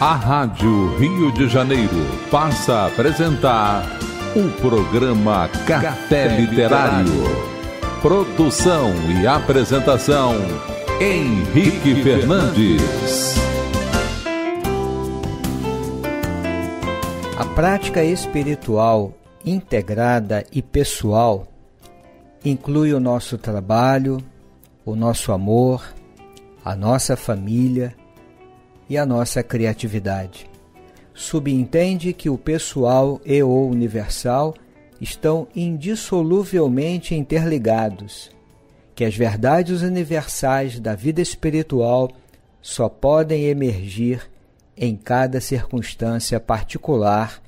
A Rádio Rio de Janeiro passa a apresentar o programa Café Literário. Produção e apresentação, Henrique Fernandes. A prática espiritual integrada e pessoal inclui o nosso trabalho, o nosso amor, a nossa família e a nossa criatividade. Subentende que o pessoal e o universal estão indissoluvelmente interligados, que as verdades universais da vida espiritual só podem emergir em cada circunstância particular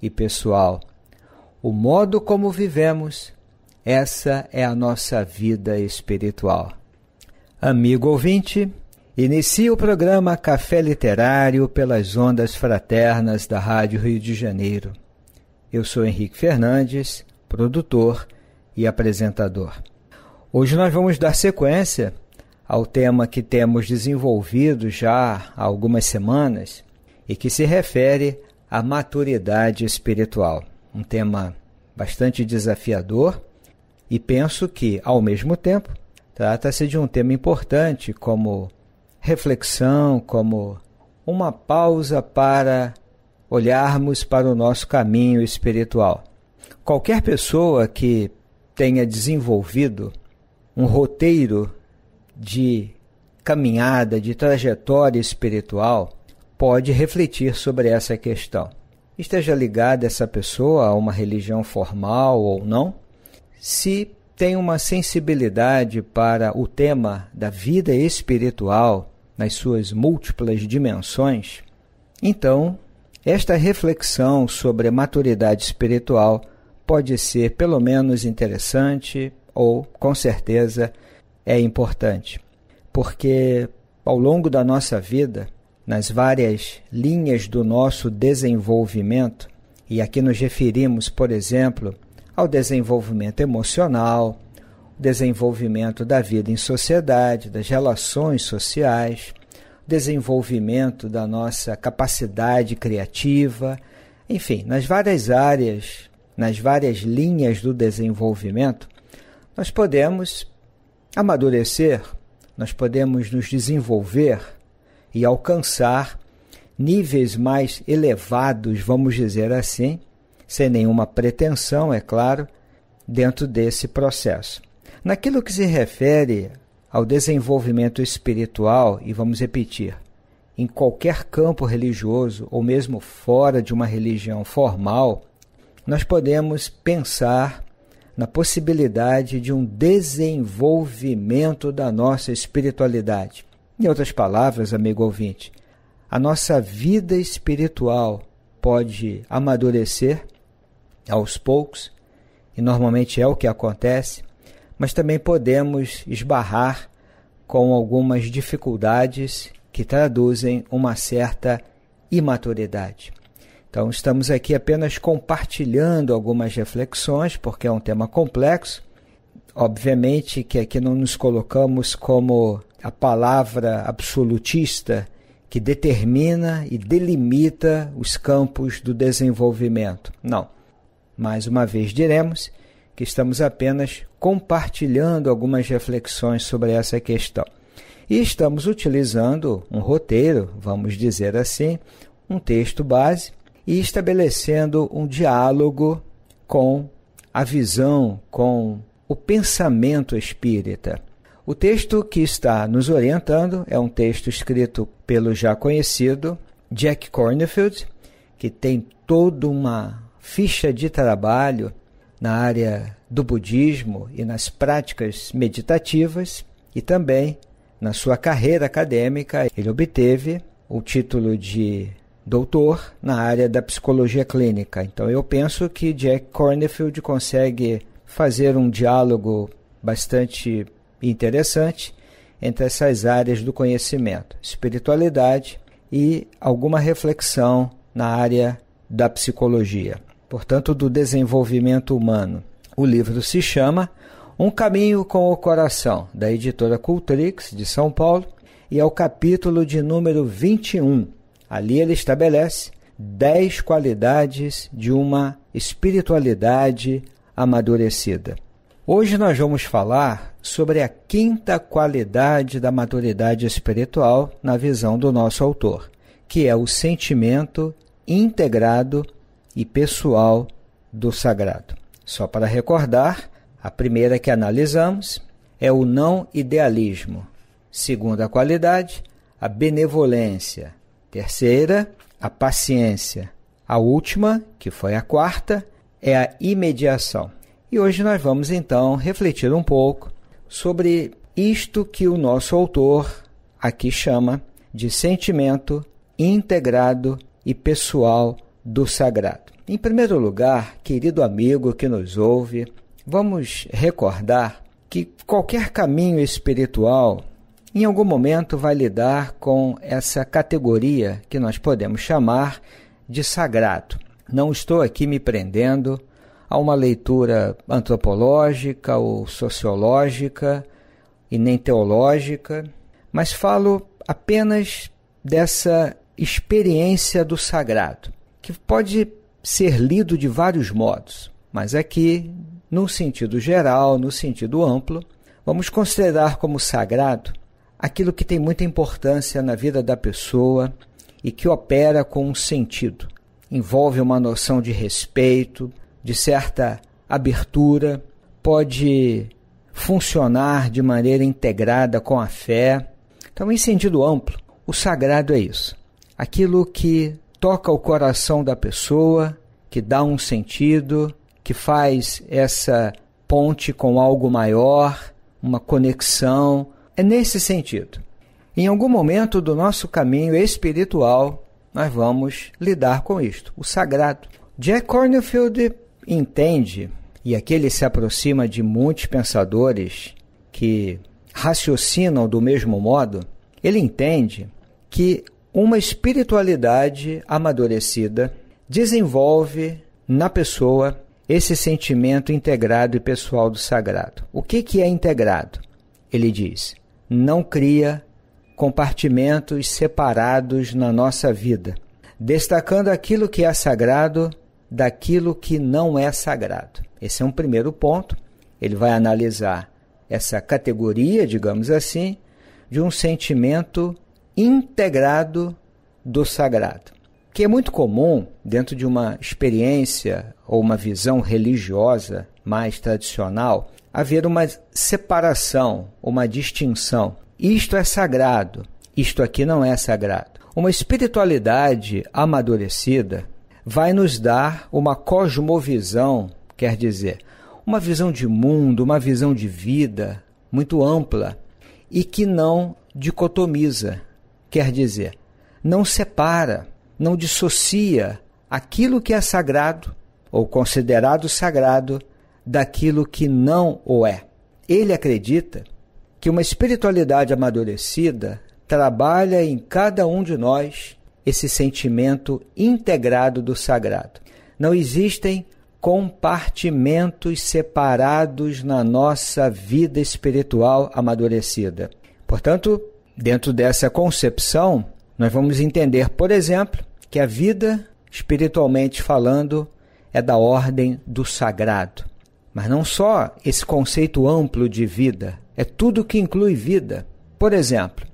e pessoal. O modo como vivemos, essa é a nossa vida espiritual. Amigo ouvinte, inicia o programa Café Literário pelas ondas fraternas da Rádio Rio de Janeiro. Eu sou Henrique Fernandes, produtor e apresentador. Hoje nós vamos dar sequência ao tema que temos desenvolvido já há algumas semanas e que se refere à maturidade espiritual. Um tema bastante desafiador e penso que, ao mesmo tempo, trata-se de um tema importante como reflexão, como uma pausa para olharmos para o nosso caminho espiritual. Qualquer pessoa que tenha desenvolvido um roteiro de caminhada, de trajetória espiritual, pode refletir sobre essa questão. Esteja ligada essa pessoa a uma religião formal ou não, se tem uma sensibilidade para o tema da vida espiritual nas suas múltiplas dimensões, então esta reflexão sobre a maturidade espiritual pode ser pelo menos interessante ou, com certeza, é importante. Porque ao longo da nossa vida, nas várias linhas do nosso desenvolvimento, e aqui nos referimos, por exemplo, ao desenvolvimento emocional, desenvolvimento da vida em sociedade, das relações sociais, desenvolvimento da nossa capacidade criativa, enfim, nas várias áreas, nas várias linhas do desenvolvimento, nós podemos amadurecer, nós podemos nos desenvolver e alcançar níveis mais elevados, vamos dizer assim, sem nenhuma pretensão, é claro, dentro desse processo. Naquilo que se refere ao desenvolvimento espiritual, e vamos repetir, em qualquer campo religioso ou mesmo fora de uma religião formal, nós podemos pensar na possibilidade de um desenvolvimento da nossa espiritualidade. Em outras palavras, amigo ouvinte, a nossa vida espiritual pode amadurecer aos poucos, e normalmente é o que acontece, mas também podemos esbarrar com algumas dificuldades que traduzem uma certa imaturidade. Então, estamos aqui apenas compartilhando algumas reflexões, porque é um tema complexo. Obviamente que aqui não nos colocamos como a palavra absolutista que determina e delimita os campos do desenvolvimento. Não. Mais uma vez diremos que estamos apenas compartilhando algumas reflexões sobre essa questão. E estamos utilizando um roteiro, vamos dizer assim, um texto base, e estabelecendo um diálogo com a visão, com o pensamento espírita. O texto que está nos orientando é um texto escrito pelo já conhecido Jack Kornfield, que tem toda uma ficha de trabalho na área do budismo e nas práticas meditativas, e também na sua carreira acadêmica ele obteve o título de doutor na área da psicologia clínica. Então eu penso que Jack Kornfield consegue fazer um diálogo bastante interessante entre essas áreas do conhecimento, espiritualidade e alguma reflexão na área da psicologia, portanto do desenvolvimento humano. O livro se chama Um Caminho com o Coração, da editora Cultrix, de São Paulo, e é o capítulo de número 21, Ali ele estabelece 10 qualidades de uma espiritualidade amadurecida. Hoje nós vamos falar sobre a 5ª qualidade da maturidade espiritual na visão do nosso autor, que é o sentimento integrado e pessoal do sagrado. Só para recordar, a primeira que analisamos é o não idealismo. Segunda qualidade, a benevolência. Terceira, a paciência. A última, que foi a 4ª, é a imediação. E hoje nós vamos então refletir um pouco sobre isto que o nosso autor aqui chama de sentimento integrado e pessoal do sagrado. Em primeiro lugar, querido amigo que nos ouve, vamos recordar que qualquer caminho espiritual em algum momento vai lidar com essa categoria que nós podemos chamar de sagrado. Não estou aqui me prendendo a uma leitura antropológica ou sociológica e nem teológica, mas falo apenas dessa experiência do sagrado, que pode ser lido de vários modos, mas aqui, no sentido geral, no sentido amplo, vamos considerar como sagrado aquilo que tem muita importância na vida da pessoa e que opera com um sentido. Envolve uma noção de respeito, de certa abertura, pode funcionar de maneira integrada com a fé. Então, em sentido amplo, o sagrado é isso. Aquilo que toca o coração da pessoa, que dá um sentido, que faz essa ponte com algo maior, uma conexão. É nesse sentido. Em algum momento do nosso caminho espiritual, nós vamos lidar com isto, o sagrado. Jack Kornfield entende, e aqui ele se aproxima de muitos pensadores que raciocinam do mesmo modo, ele entende que uma espiritualidade amadurecida desenvolve na pessoa esse sentimento integrado e pessoal do sagrado. O que é integrado? Ele diz: não cria compartimentos separados na nossa vida, destacando aquilo que é sagrado daquilo que não é sagrado. Esse é um primeiro ponto. Ele vai analisar essa categoria, digamos assim, de um sentimento integrado do sagrado, que é muito comum dentro de uma experiência ou uma visão religiosa mais tradicional, haver uma separação, uma distinção. Isto é sagrado, isto aqui não é sagrado. Uma espiritualidade amadurecida vai nos dar uma cosmovisão, quer dizer, uma visão de mundo, uma visão de vida muito ampla e que não dicotomiza, quer dizer, não separa, não dissocia aquilo que é sagrado ou considerado sagrado daquilo que não o é. Ele acredita que uma espiritualidade amadurecida trabalha em cada um de nós esse sentimento integrado do sagrado. Não existem compartimentos separados na nossa vida espiritual amadurecida. Portanto, dentro dessa concepção, nós vamos entender, por exemplo, que a vida, espiritualmente falando, é da ordem do sagrado. Mas não só esse conceito amplo de vida, é tudo que inclui vida. Por exemplo,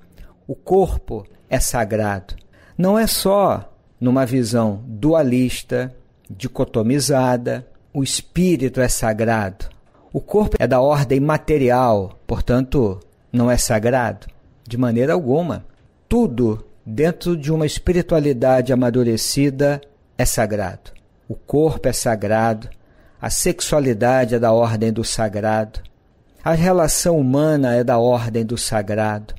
o corpo é sagrado. Não é só numa visão dualista, dicotomizada, o espírito é sagrado. O corpo é da ordem material, portanto, não é sagrado de maneira alguma. Tudo dentro de uma espiritualidade amadurecida é sagrado. O corpo é sagrado, a sexualidade é da ordem do sagrado, a relação humana é da ordem do sagrado,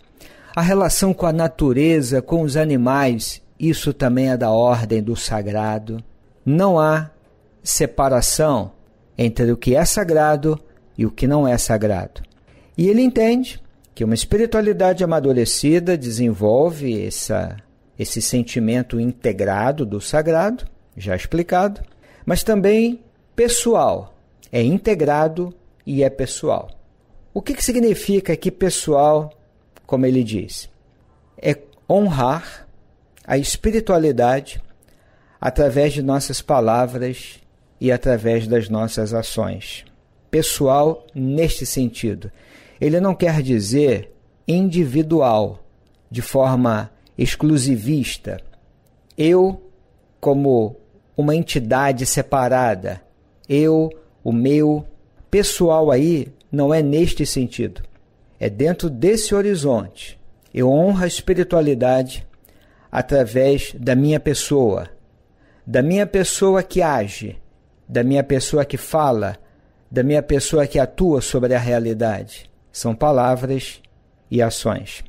a relação com a natureza, com os animais, isso também é da ordem do sagrado. Não há separação entre o que é sagrado e o que não é sagrado. E ele entende que uma espiritualidade amadurecida desenvolve esse sentimento integrado do sagrado, já explicado, mas também pessoal, é integrado e é pessoal. O que significa aqui pessoal, como ele diz? É honrar a espiritualidade através de nossas palavras e através das nossas ações. Pessoal neste sentido. Ele não quer dizer individual, de forma exclusivista. Eu, como uma entidade separada, eu, o meu, pessoal aí não é neste sentido. É dentro desse horizonte. Eu honro a espiritualidade através da minha pessoa que age, da minha pessoa que fala, da minha pessoa que atua sobre a realidade. São palavras e ações.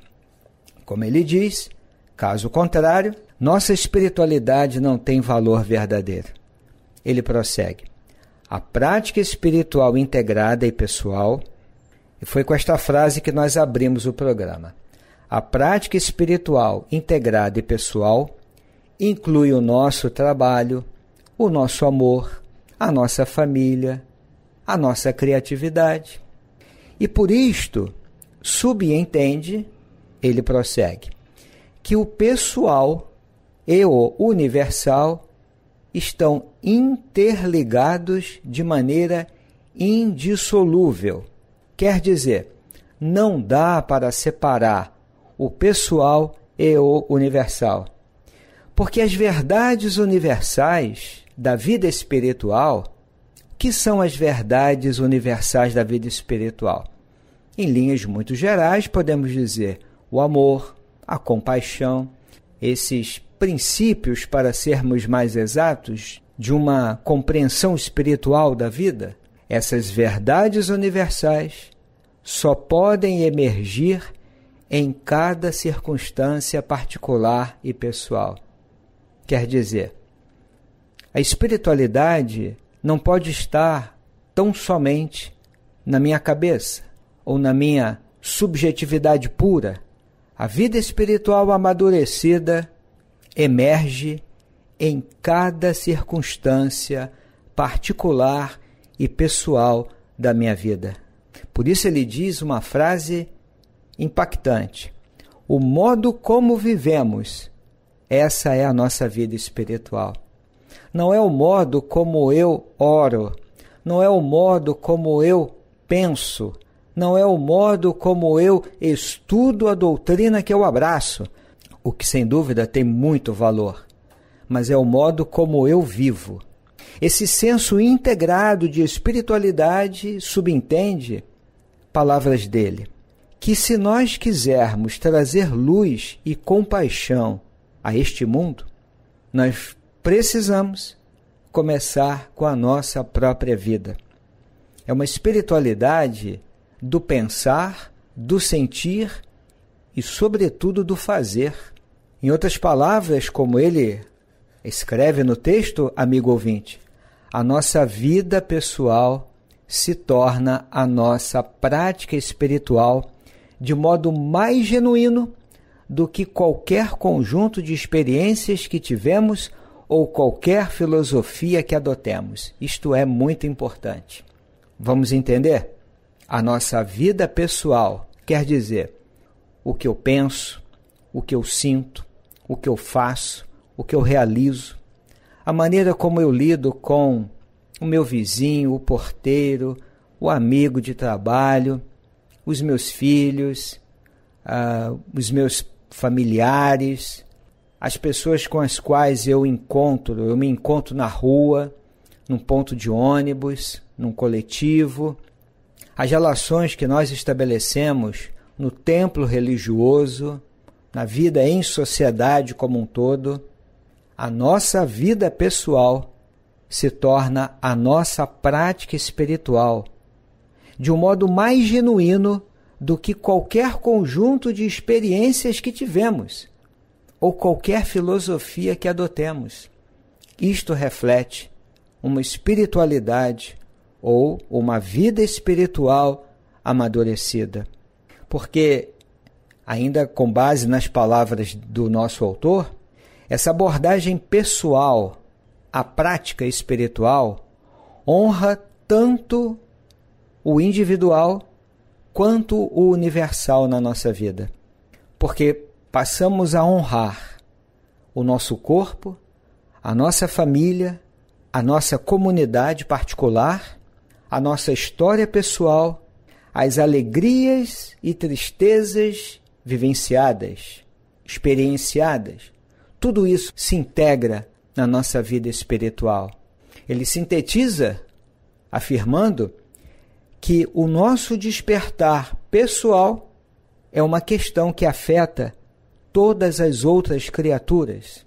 Como ele diz, caso contrário, nossa espiritualidade não tem valor verdadeiro. Ele prossegue. A prática espiritual integrada e pessoal, e foi com esta frase que nós abrimos o programa. A prática espiritual integrada e pessoal inclui o nosso trabalho, o nosso amor, a nossa família, a nossa criatividade. E por isto, subentende, ele prossegue, que o pessoal e o universal estão interligados de maneira indissolúvel. Quer dizer, não dá para separar o pessoal e o universal. Porque as verdades universais da vida espiritual, que são as verdades universais da vida espiritual? Em linhas muito gerais, podemos dizer o amor, a compaixão, esses princípios, para sermos mais exatos, de uma compreensão espiritual da vida. Essas verdades universais só podem emergir em cada circunstância particular e pessoal. Quer dizer, a espiritualidade não pode estar tão somente na minha cabeça ou na minha subjetividade pura. A vida espiritual amadurecida emerge em cada circunstância particular e pessoal da minha vida. Por isso ele diz uma frase impactante. O modo como vivemos, essa é a nossa vida espiritual. Não é o modo como eu oro, não é o modo como eu penso, não é o modo como eu estudo a doutrina que eu abraço, o que sem dúvida tem muito valor, mas é o modo como eu vivo. Esse senso integrado de espiritualidade subentende, palavras dele, que se nós quisermos trazer luz e compaixão a este mundo, nós precisamos começar com a nossa própria vida. É uma espiritualidade do pensar, do sentir e, sobretudo, do fazer. Em outras palavras, como ele escreve no texto, amigo ouvinte, a nossa vida pessoal se torna a nossa prática espiritual de modo mais genuíno do que qualquer conjunto de experiências que tivemos ou qualquer filosofia que adotemos. Isto é muito importante. Vamos entender? A nossa vida pessoal quer dizer o que eu penso, o que eu sinto, o que eu faço, o que eu realizo, a maneira como eu lido com o meu vizinho, o porteiro, o amigo de trabalho, os meus filhos, os meus familiares, as pessoas com as quais eu me encontro na rua, num ponto de ônibus, num coletivo, as relações que nós estabelecemos no templo religioso, na vida em sociedade como um todo. A nossa vida pessoal se torna a nossa prática espiritual, de um modo mais genuíno do que qualquer conjunto de experiências que tivemos, ou qualquer filosofia que adotemos. Isto reflete uma espiritualidade ou uma vida espiritual amadurecida. Porque, ainda com base nas palavras do nosso autor, essa abordagem pessoal à prática espiritual honra tanto o individual quanto o universal na nossa vida. Porque passamos a honrar o nosso corpo, a nossa família, a nossa comunidade particular, a nossa história pessoal, as alegrias e tristezas vivenciadas, experienciadas. Tudo isso se integra na nossa vida espiritual. Ele sintetiza afirmando que o nosso despertar pessoal é uma questão que afeta todas as outras criaturas.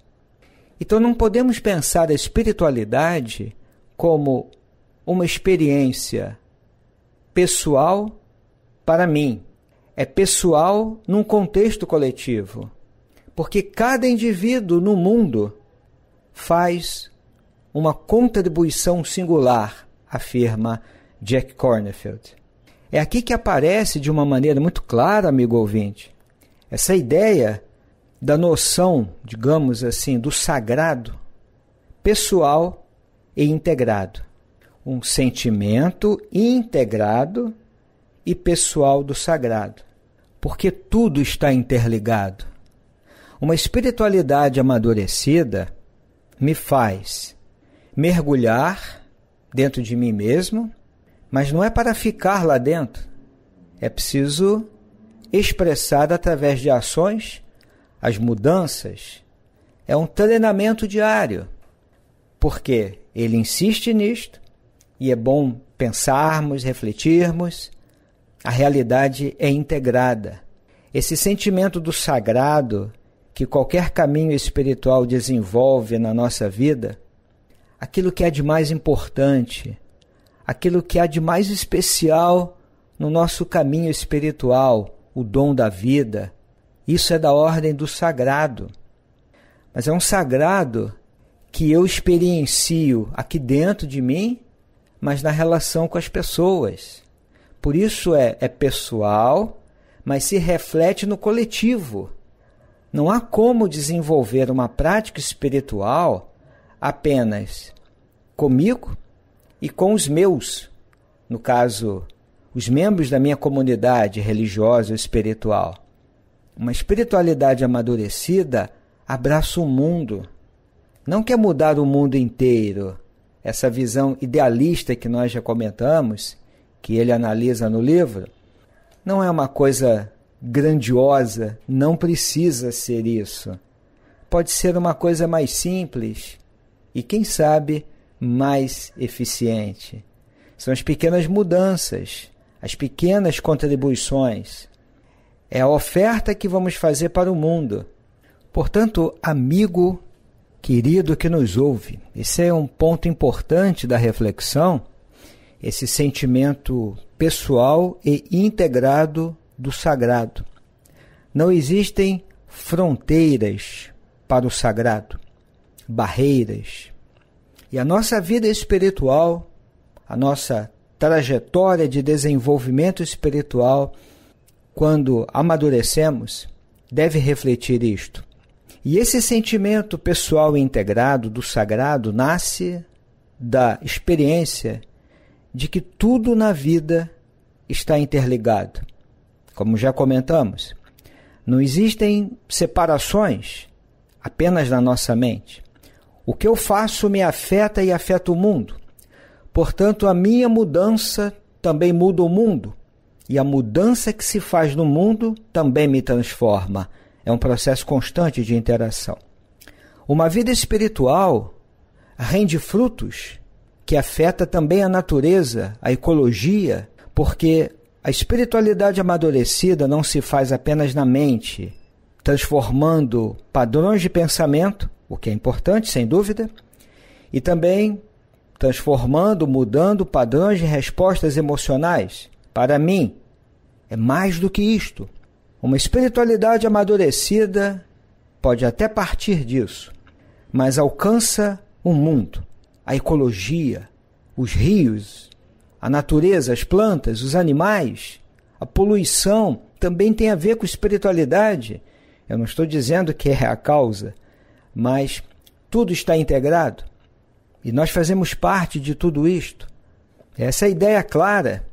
Então não podemos pensar a espiritualidade como uma experiência pessoal para mim. É pessoal num contexto coletivo. Porque cada indivíduo no mundo faz uma contribuição singular, afirma Jack Kornfield. É aqui que aparece de uma maneira muito clara, amigo ouvinte, essa ideia da noção, digamos assim, do sagrado, pessoal e integrado. Um sentimento integrado e pessoal do sagrado. Porque tudo está interligado. Uma espiritualidade amadurecida me faz mergulhar dentro de mim mesmo, mas não é para ficar lá dentro. É preciso expressar através de ações as mudanças. É um treinamento diário, porque ele insiste nisto e é bom pensarmos, refletirmos. A realidade é integrada. Esse sentimento do sagrado que qualquer caminho espiritual desenvolve na nossa vida, aquilo que é de mais importante, aquilo que há de mais especial no nosso caminho espiritual, o dom da vida, isso é da ordem do sagrado. Mas é um sagrado que eu experiencio aqui dentro de mim, mas na relação com as pessoas. Por isso é pessoal, mas se reflete no coletivo. Não há como desenvolver uma prática espiritual apenas comigo e com os meus, no caso, os membros da minha comunidade religiosa ou espiritual. Uma espiritualidade amadurecida abraça o mundo. Não quer mudar o mundo inteiro. Essa visão idealista que nós já comentamos, que ele analisa no livro, não é uma coisa grandiosa, não precisa ser isso. Pode ser uma coisa mais simples e, quem sabe, mais eficiente. São as pequenas mudanças, as pequenas contribuições. É a oferta que vamos fazer para o mundo. Portanto, amigo querido que nos ouve, esse é um ponto importante da reflexão, esse sentimento pessoal e integrado do sagrado. Não existem fronteiras para o sagrado, barreiras. E a nossa vida espiritual, a nossa trajetória de desenvolvimento espiritual, quando amadurecemos, deve refletir isto. E esse sentimento pessoal e integrado do sagrado nasce da experiência de que tudo na vida está interligado. Como já comentamos, não existem separações apenas na nossa mente. O que eu faço me afeta e afeta o mundo. Portanto, a minha mudança também muda o mundo. E a mudança que se faz no mundo também me transforma. É um processo constante de interação. Uma vida espiritual rende frutos que afeta também a natureza, a ecologia, porque a espiritualidade amadurecida não se faz apenas na mente, transformando padrões de pensamento, o que é importante, sem dúvida, e também transformando, mudando padrões de respostas emocionais. Para mim, é mais do que isto. Uma espiritualidade amadurecida pode até partir disso, mas alcança o mundo, a ecologia, os rios, a natureza, as plantas, os animais, a poluição também tem a ver com espiritualidade. Eu não estou dizendo que é a causa, mas tudo está integrado e nós fazemos parte de tudo isto. Essa é a ideia clara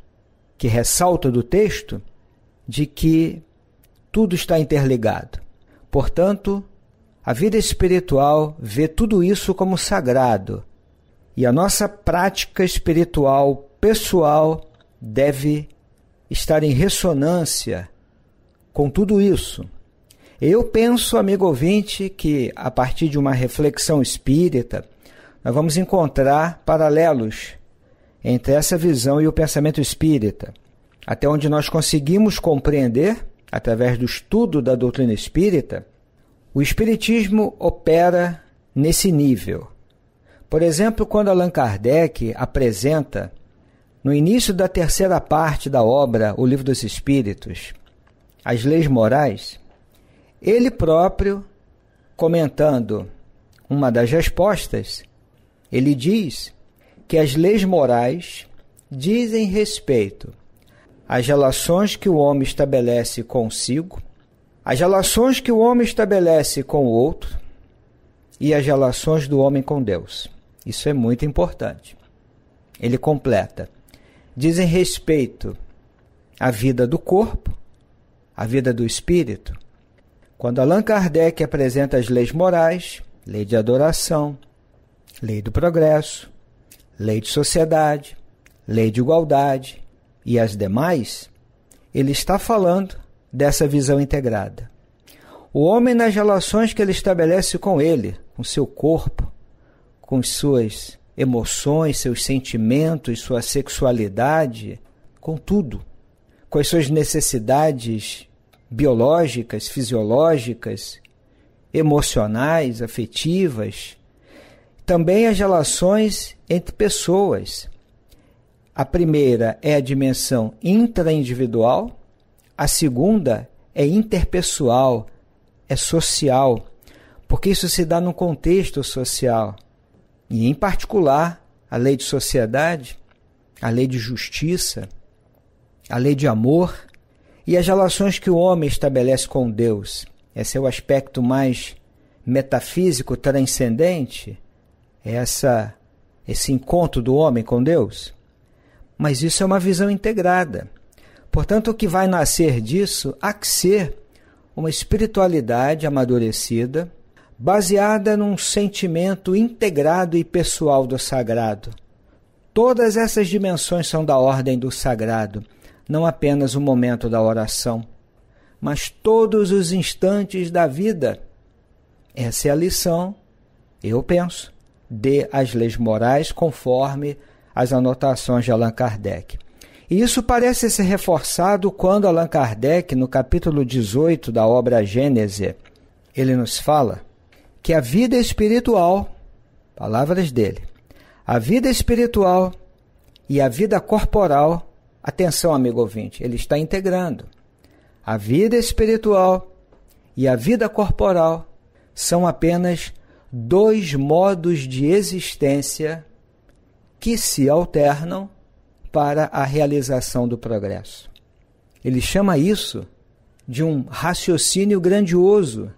que ressalta do texto de que tudo está interligado. Portanto, A vida espiritual vê tudo isso como sagrado. E a nossa prática espiritual pessoal deve estar em ressonância com tudo isso. Eu penso, amigo ouvinte, que a partir de uma reflexão espírita, nós vamos encontrar paralelos entre essa visão e o pensamento espírita, até onde nós conseguimos compreender, através do estudo da doutrina espírita, o espiritismo opera nesse nível. Por exemplo, quando Allan Kardec apresenta, no início da terceira parte da obra, O Livro dos Espíritos, as leis morais, ele próprio, comentando uma das respostas, ele diz que as leis morais dizem respeito às relações que o homem estabelece consigo, às relações que o homem estabelece com o outro e as relações do homem com Deus. Isso é muito importante. Ele completa: dizem respeito à vida do corpo, à vida do espírito. Quando Allan Kardec apresenta as leis morais, lei de adoração, lei do progresso, lei de sociedade, lei de igualdade e as demais, ele está falando dessa visão integrada. O homem, nas relações que ele estabelece com ele, com seu corpo, com suas emoções, seus sentimentos, sua sexualidade, com tudo, com as suas necessidades biológicas, fisiológicas, emocionais, afetivas, também as relações entre pessoas. A primeira é a dimensão intraindividual, a segunda é interpessoal, é social, porque isso se dá num contexto social. E, em particular, a lei de sociedade, a lei de justiça, a lei de amor e as relações que o homem estabelece com Deus. Esse é o aspecto mais metafísico, transcendente, esse encontro do homem com Deus. Mas isso é uma visão integrada. Portanto, o que vai nascer disso há que ser uma espiritualidade amadurecida, baseada num sentimento integrado e pessoal do sagrado. Todas essas dimensões são da ordem do sagrado, não apenas o momento da oração, mas todos os instantes da vida. Essa é a lição, eu penso, de As Leis Morais, conforme as anotações de Allan Kardec. E isso parece ser reforçado quando Allan Kardec, no capítulo 18 da obra Gênese, ele nos fala que a vida espiritual, palavras dele, a vida espiritual e a vida corporal, atenção, amigo ouvinte, ele está integrando. A vida espiritual e a vida corporal são apenas dois modos de existência que se alternam para a realização do progresso. Ele chama isso de um raciocínio grandioso,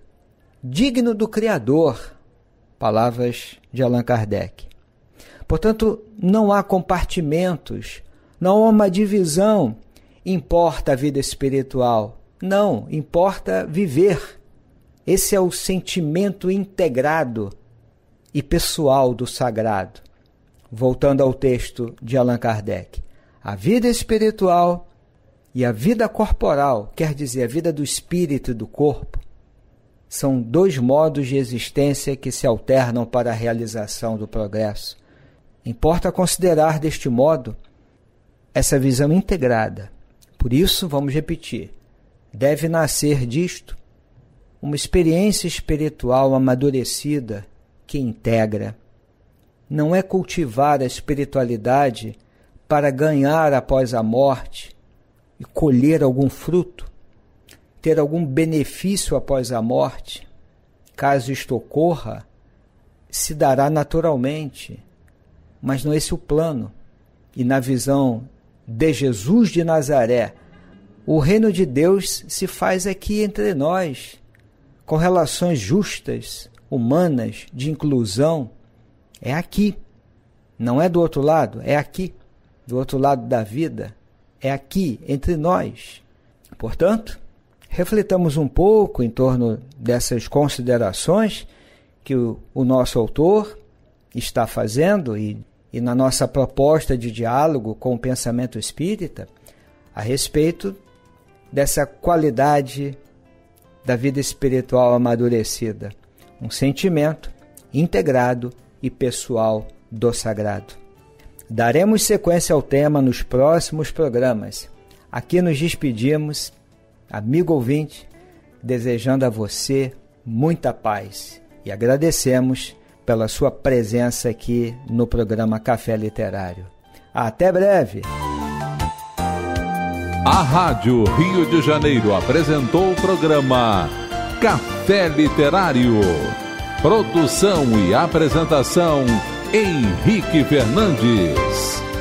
digno do Criador, palavras de Allan Kardec. Portanto, não há compartimentos, não há uma divisão, importa a vida espiritual. Não, importa viver. Esse é o sentimento integrado e pessoal do sagrado. Voltando ao texto de Allan Kardec, a vida espiritual e a vida corporal, quer dizer, a vida do espírito e do corpo, são dois modos de existência que se alternam para a realização do progresso. Importa considerar deste modo essa visão integrada. Por isso, vamos repetir, deve nascer disto uma experiência espiritual amadurecida que integra. Não é cultivar a espiritualidade para ganhar após a morte e colher algum fruto, ter algum benefício após a morte. Caso isto ocorra, se dará naturalmente, mas não é esse o plano. E na visão de Jesus de Nazaré, o reino de Deus se faz aqui entre nós, com relações justas, humanas, de inclusão. É aqui, não é do outro lado, é aqui, do outro lado da vida, é aqui, entre nós. Portanto, reflitamos um pouco em torno dessas considerações que o nosso autor está fazendo e na nossa proposta de diálogo com o pensamento espírita a respeito dessa qualidade da vida espiritual amadurecida, um sentimento integrado e pessoal do sagrado. Daremos sequência ao tema nos próximos programas. Aqui nos despedimos, amigo ouvinte, desejando a você muita paz e agradecemos pela sua presença aqui no programa Café Literário. Até breve! A Rádio Rio de Janeiro apresentou o programa Café Literário. Produção e apresentação, Henrique Fernandes.